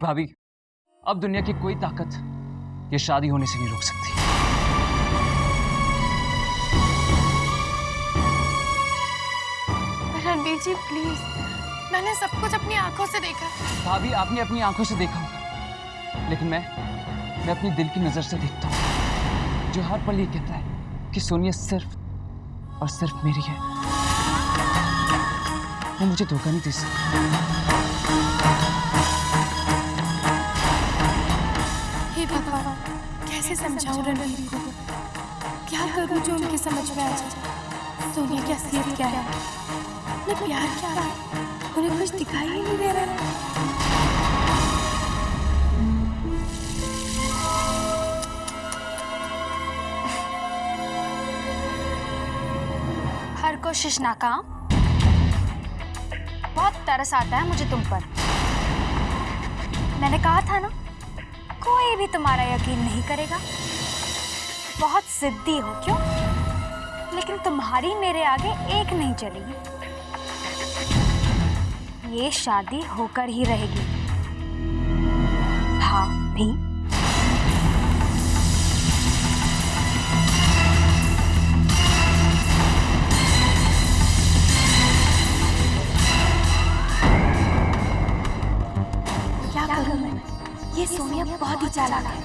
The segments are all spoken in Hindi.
भाभी, अब दुनिया की कोई ताकत ये शादी होने से नहीं रोक सकती। रणवीर जी प्लीज, मैंने सब कुछ अपनी आंखों से देखा। भाभी, आपने अपनी आंखों से देखा होगा, लेकिन मैं अपनी दिल की नजर से देखता हूँ, जो हर पल ये कहता है कि सोनिया सिर्फ और सिर्फ मेरी है। वो मुझे धोखा नहीं दे सकती। हे भगवान, कैसे समझाऊं रणवीर को? क्या करूं जो उनके समझ में आ जाए? सोनिया की असलियत क्या है? उन्हें प्यार क्या है? उन्हें कुछ दिखाई ही नहीं दे रहा है। हर कोशिश नाकाम। बहुत तरस आता है मुझे तुम पर। मैंने कहा था ना, कोई भी तुम्हारा यकीन नहीं करेगा। बहुत जिद्दी हो क्यों? लेकिन तुम्हारी मेरे आगे एक नहीं चलेगी। ये शादी होकर ही रहेगी। भाभी, क्या करूं मैं? ये सोनिया बहुत ही चालाक है।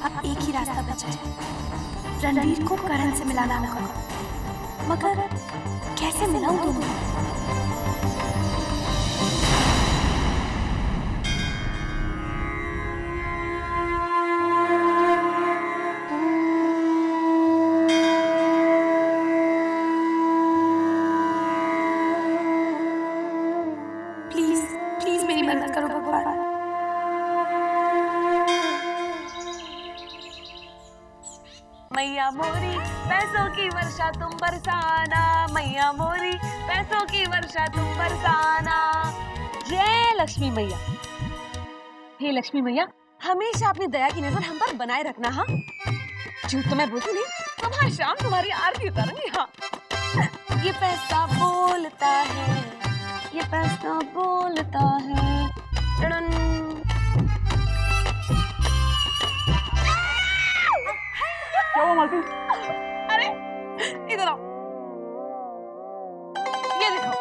अब एक ही रास्ता बचा है, रणवीर को करण से मिलाना होगा। मगर कैसे मिलाऊं दोनों? प्लीज प्लीज मेरी मदद करो भगवान। मैया मोरी पैसों की वर्षा तुम बरसाना, मैया मोरी पैसों की वर्षा तुम बरसाना। जय लक्ष्मी मैया। हे लक्ष्मी मैया, हमेशा अपनी दया की नजर हम पर बनाए रखना। हाँ, झूठ तो मैं बोलती नहीं, हम हर शाम तुम्हारी आरती उतारेंगे। हाँ, ये पैसा बोलता है, ये पैसा बोलता है। क्या हुआ मालती? अरे इधर आओ, ये देखो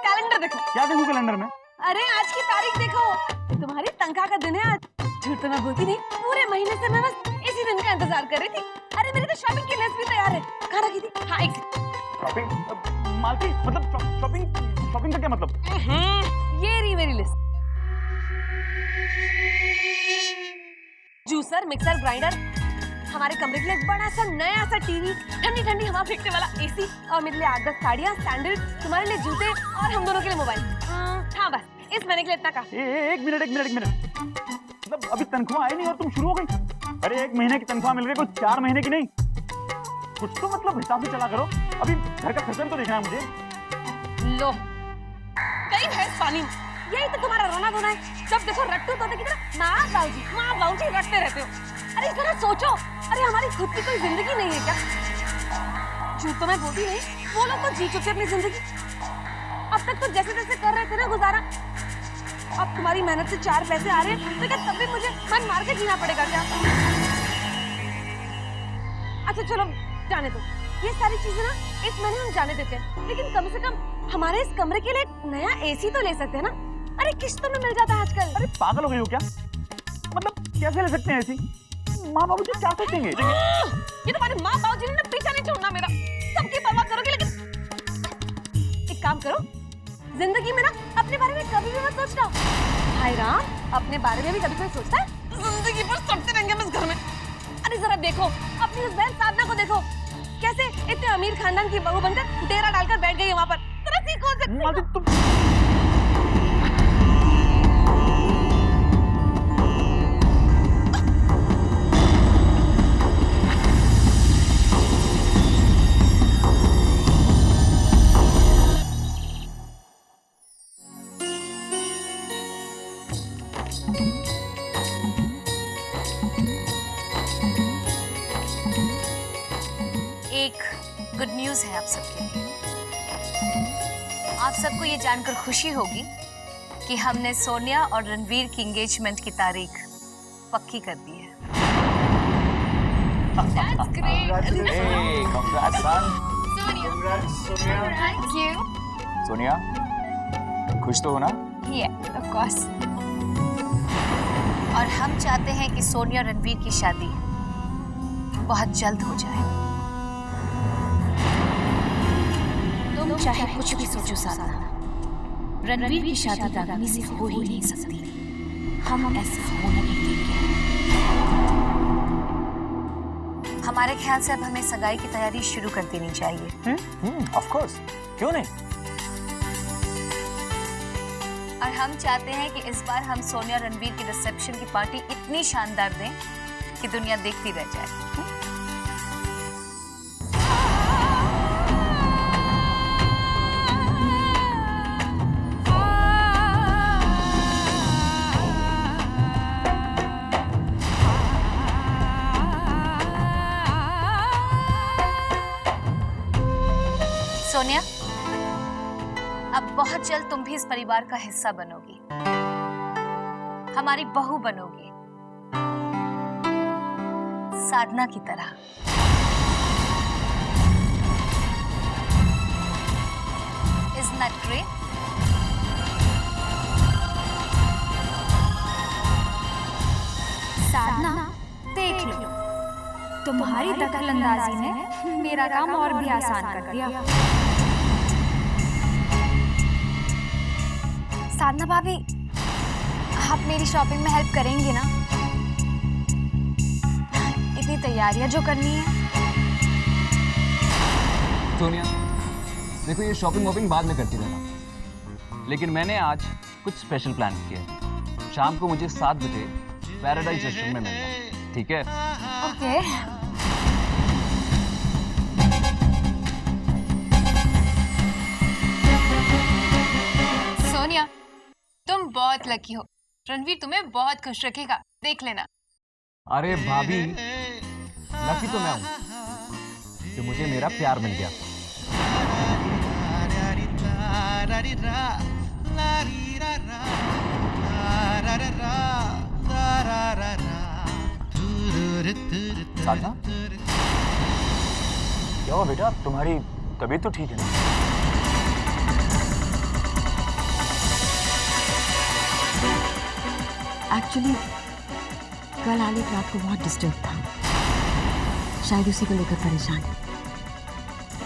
कैलेंडर देखो। क्या देखूं कैलेंडर में? अरे आज की तारीख देखो, तुम्हारी तनख्वाह का दिन है आज। झूठ तो मैं बोलती नहीं, पूरे महीने से मैं बस इसी दिन का इंतजार कर रही थी। अरे मेरी तो शॉपिंग की लिस्ट भी तैयार है। कहाँ रखी थी? हाँ, एक शॉपिंग? मालती, मतलब शॉपिंग का क्या मतलब? ये रही मेरी लिस्ट। जूसर, मिक्सर, ग्राइंडर, हमारे कमरे के लिए एक बड़ा सा नया सा टीवी, ठंडी ठंडी हवा फेंकने वाला एसी, और मेरे लिए 8-10 साड़ियाँ, सैंडल, तुम्हारे लिए जूते और हम दोनों के लिए मोबाइल। हाँ बस, इस महीने के लिए इतना काफी। एक मिनट, मतलब अभी तनख्वाह आई नहीं और तुम शुरू हो गई? अरे 1 महीने की तनख्वाह मिल रही है, कुछ 4 महीने की नहीं। कुछ तो मतलब हिसाब से चला करो। अभी घर का खर्चा तो देखना है मुझे। लो, कई भैंस पानी में। यही तो तुम्हारा रोना धोना है। जब देखो रट्टू तोते की तरह माँ बाबूजी रटते रहते हो। अरे जरा सोचो, अरे हमारी खुद की कोई जिंदगी नहीं है क्या? झूठ तो मैं बोलती नहीं, वो लोग तो जी चुके अपनी जिंदगी। अब तक तो जैसे तैसे कर रहे थे ना गुजारा। अब तुम्हारी मेहनत से 4 पैसे आ रहे हैं, तो क्या तब भी मुझे मन मार के जीना पड़ेगा क्या? अच्छा चलो जाने दो, ये सारी चीजें ना इस महीने हम जाने देते हैं। लेकिन कम से कम हमारे इस कमरे के लिए एक नया एसी तो ले सकते हैं ना? अरे किस्तों में मिल जाता है आजकल। अरे पागल हो गई हो क्या? मतलब कैसे ले सकते हैं ऐसी? माँ बाबू जी क्या सोचेंगे? ये तुम्हारे माँ बाबूजी ने पीछा नहीं छोड़ना मेरा। सबकी परवाह करोगे, लेकिन एक काम करो, जिंदगी में ना अपने बारे में कभी भी मत सोचना। हाय राम, अपने बारे में भी कभी कोई सोचता है? जिंदगी भर सड़ते रहेंगे हम इस घर में। अरे जरा देखो अपनी उस बहन साधना को, देखो कैसे इतने अमीर खानदान की बहू बनकर डेरा डालकर बैठ गई है वहाँ पर। जरा सीखो। एक गुड न्यूज है आप सबके लिए। आप सबको ये जानकर खुशी होगी कि हमने सोनिया और रणवीर की एंगेजमेंट की तारीख पक्की कर दी है। That's great. Hey, congrats, son. Thank you. Sonia, खुश तो हो ना? Yeah, of course. और हम चाहते हैं कि सोनिया और रणवीर की शादी बहुत जल्द हो जाए। तुम चाहे कुछ भी सोचो साधना, रणवीर की शादी रागिनी से हो ही नहीं सकती। हम ऐसा होने नहीं देंगे। हमारे ख्याल से अब हमें सगाई की तैयारी शुरू कर देनी चाहिए। Of course. क्यों नहीं? और हम चाहते हैं कि इस बार हम सोनिया और रणवीर की रिसेप्शन की पार्टी इतनी शानदार दें कि दुनिया देखती रह जाए। सोनिया, अब बहुत जल्द तुम भी इस परिवार का हिस्सा बनोगी, हमारी बहू बनोगी, साधना की तरह। Isn't that great? साधना, देख लो, तुम्हारी दखलंदाजी ने मेरा काम और भी आसान कर दिया। साधना भाभी, आप मेरी शॉपिंग में हेल्प करेंगी ना? इतनी तैयारियां जो करनी है। सोनिया, देखो ये शॉपिंग वॉपिंग बाद में करती रहना, लेकिन मैंने आज कुछ स्पेशल प्लान किया है। शाम को मुझे 7 बजे पैराडाइज रेस्टोरेंट में मिलना, ठीक है? ओके। सोनिया, तुम बहुत लकी हो। रणवीर तुम्हें बहुत खुश रखेगा, देख लेना। अरे भाभी, लकी तो मैं हूँ कि मुझे मेरा प्यार मिल गया। साधना, क्या हुआ बेटा? तुम्हारी तबीयत तो ठीक है ना? एक्चुअली कल आलिक रात को बहुत डिस्टर्ब था, शायद उसी को लेकर परेशान है।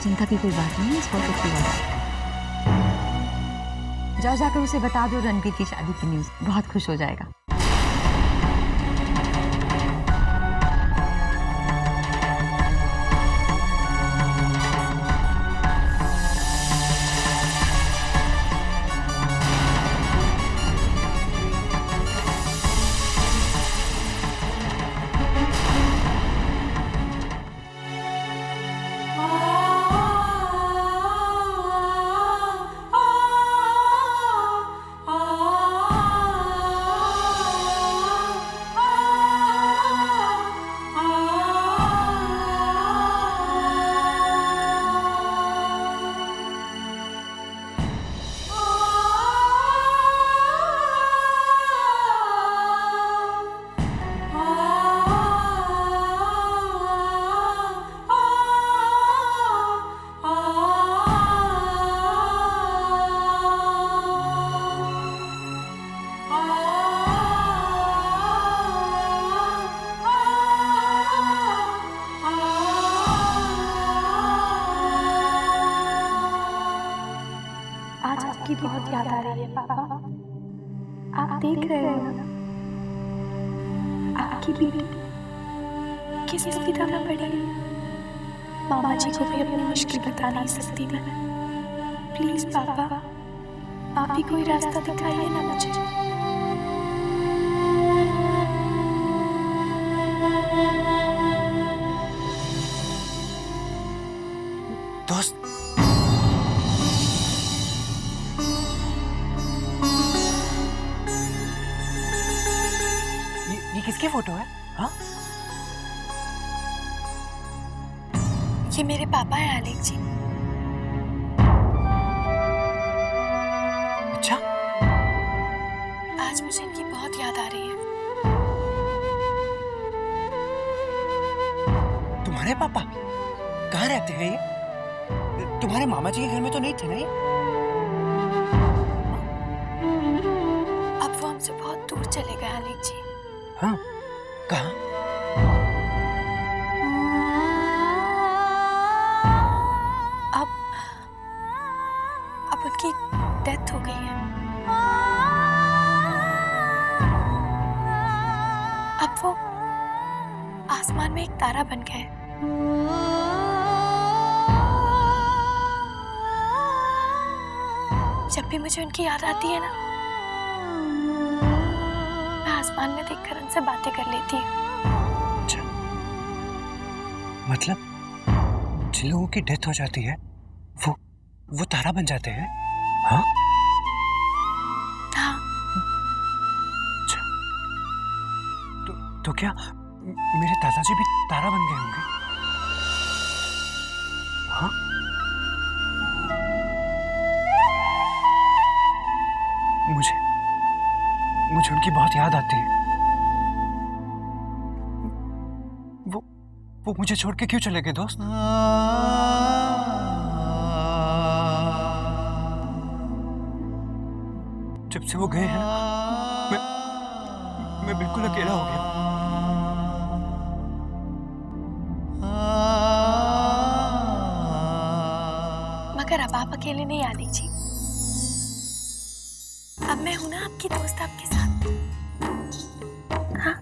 चिंता की कोई बात नहीं है, इसको की बात। जाओ जाकर उसे बता दो रणवीर की शादी की न्यूज़, बहुत खुश हो जाएगा। आपकी बहुत याद आ रही है पापा। आप देख रहे हो ना, आपकी बेटी किस दुविधा में पड़ी है। मामा जी को भी अपनी मुश्किल बता नहीं सकती मैं। प्लीज पापा, आप भी कोई रास्ता दिखाइए ना मुझे। दोस्त, ये किसकी फोटो है? हाँ? ये मेरे पापा हैं आलेख जी। अच्छा, याद आ रही है। तुम्हारे पापा कहाँ रहते हैं ये? तुम्हारे मामा जी के घर में तो नहीं थे ना ये? अब वो हमसे बहुत दूर चले गए आलिक जी। हाँ, कहाँ? अब उनकी डेथ हो गई है। अब वो आसमान में एक तारा बन गए। जब भी मुझे उनकी याद आती है ना, मैं आसमान में देखकर उनसे बातें कर लेती हूँ। अच्छा, मतलब जिन लोगों की डेथ हो जाती है वो तारा बन जाते हैं? हाँ? हाँ। अच्छा, तो क्या मेरे दादाजी भी तारा बन गए होंगे? हाँ? मुझे उनकी बहुत याद आती है। वो मुझे छोड़ के क्यों चले गए दोस्त? जब से वो गए हैं मैं बिल्कुल अकेला हो गया। मगर अब आप अकेले नहीं आलिक जी। अब मैं हूं ना आपकी दोस्त, आपके साथ। हाँ?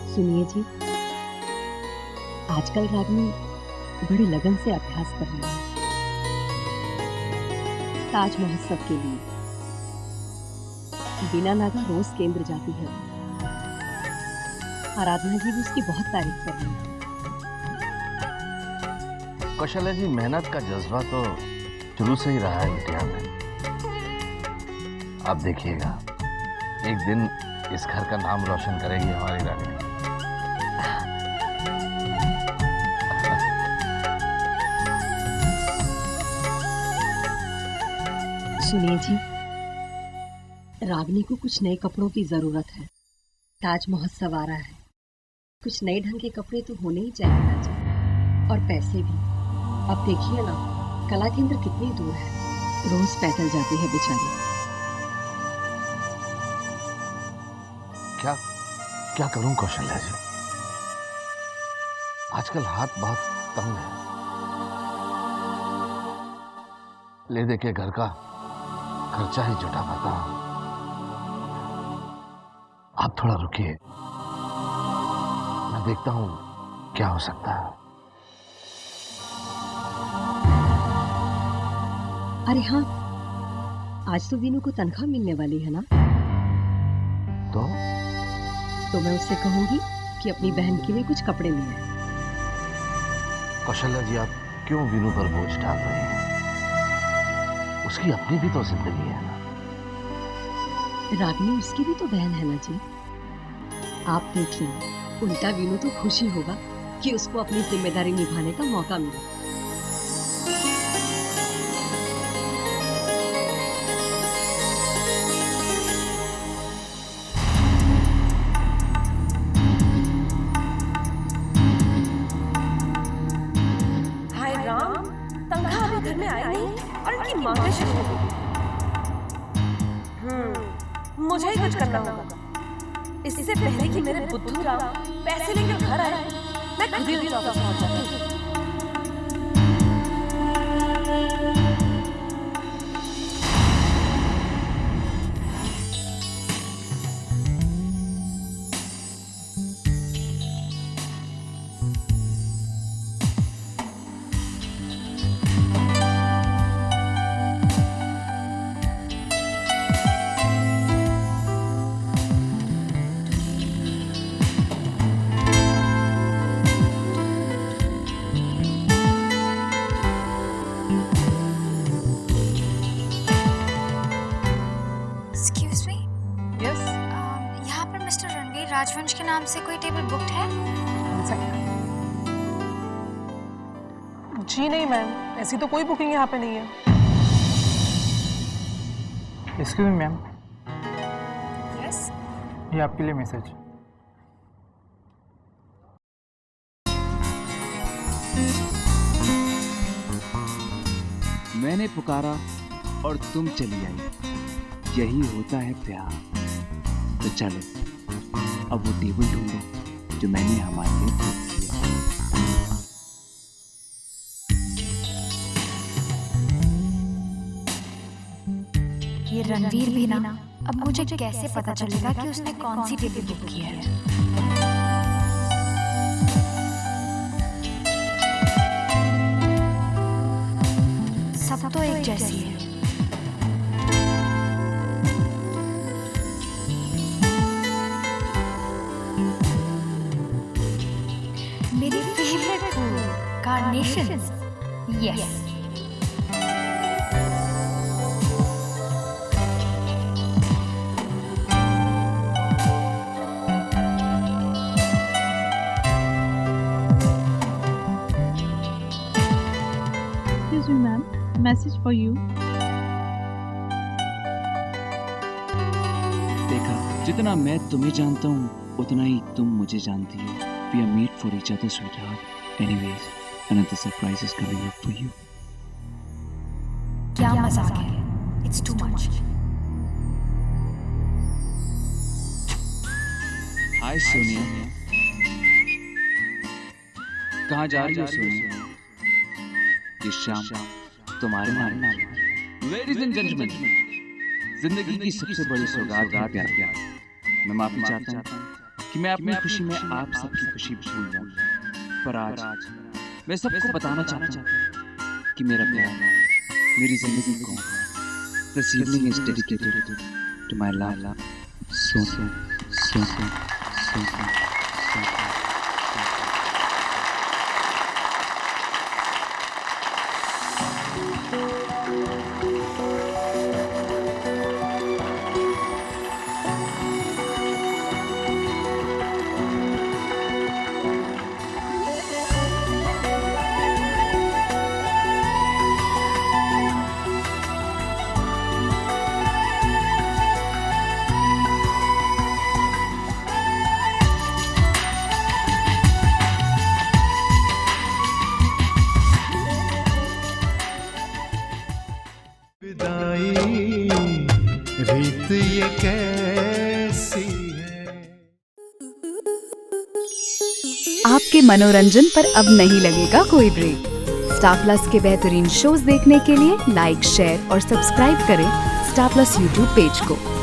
सुनिए जी, आजकल रागिनी बड़ी लगन से अभ्यास कर रही है ताज महोत्सव के लिए। बीना नागा रोज केंद्र जाती है। आराधना जी भी उसकी बहुत तारीफ कर रही है। कौशल्या जी, मेहनत का जज्बा तो शुरू से ही रहा है बिटिया में। आप देखिएगा, एक दिन इस घर का नाम रोशन करेगी हमारी रागिनी। सुनिए जी, रागिनी को कुछ नए कपड़ों की जरूरत है। ताज महोत्सव आ रहा है, कुछ नए ढंग के कपड़े तो होने ही चाहिए ना जी। और पैसे भी। अब देखिए ना, कला केंद्र कितनी दूर है, रोज पैदल जाती है बेचारी। क्या करूं कौशल्या जी, आजकल हाथ बहुत तंग है। ले दे के घर का खर्चा ही जुटा पाता हूं। आप थोड़ा रुकिए, मैं देखता हूं क्या हो सकता है। अरे हाँ, आज तो वीनू को तनख्वाह मिलने वाली है ना, तो मैं उससे कहूंगी कि अपनी बहन के लिए कुछ कपड़े ले आए। कौशल्या जी, आप क्यों वीनू पर बोझ डाल रही हैं? उसकी अपनी भी तो जिंदगी है ना। रागिनी उसकी भी तो बहन है ना जी। आप देखिए, उल्टा वीनू तो खुशी होगा कि उसको अपनी जिम्मेदारी निभाने का मौका मिला। हाय राम, तनख्वाह अभी घर में आई नहीं और इनकी मांगें शुरू हो गई। मुझे ही कुछ करना होगा। इससे पहले कि मेरे बुद्धू राम पैसे लेकर घर आए, मैं खुद ही उनके ऑफिस पहुंच जाती हूँ। राजवंश के नाम से कोई टेबल बुक्ड है? जी नहीं मैम, ऐसी तो कोई बुकिंग यहाँ पे नहीं है। Excuse me ma'am, yes. ये आपके लिए मैसेज। मैंने पुकारा और तुम चली आई, यही होता है प्यार। तो चलो अब वो टेबल ढूंढो जो मैंने हमारे लिए बुक किया। ये रणवीर भी ना, अब मुझे कैसे पता चलेगा कि उसने कौन सी टेबल बुक की है? सब तो एक जैसी है। मेरी favourite fool कार्नेशंस। Yes. Excuse me, ma'am. Message for you. देखा, जितना मैं तुम्हें जानता हूँ उतना ही तुम मुझे जानती हो। We are made for each other, sweetheart. Anyways, another surprise is coming up for you. क्या मजाक है? It's too much. Hi Sonia. कहाँ जा रही हो सोनिया? ये शाम तुम्हारे नाम है। Ladies and gentlemen, जिंदगी की सबसे बड़ी सौगात है प्यार। मैं माफी चाहता हूँ कि मैं अपनी खुशी में आप सबकी खुशी भूल जाऊँ, पर आज मैं सबको बताना चाहता हूँ कि मेरा प्यार मेरी जिंदगी को This evening is dedicated to my love, Sonia. रीत ये कैसी है। आपके मनोरंजन पर अब नहीं लगेगा कोई ब्रेक। स्टार प्लस के बेहतरीन शोज देखने के लिए लाइक, शेयर और सब्सक्राइब करें स्टार प्लस यूट्यूब पेज को।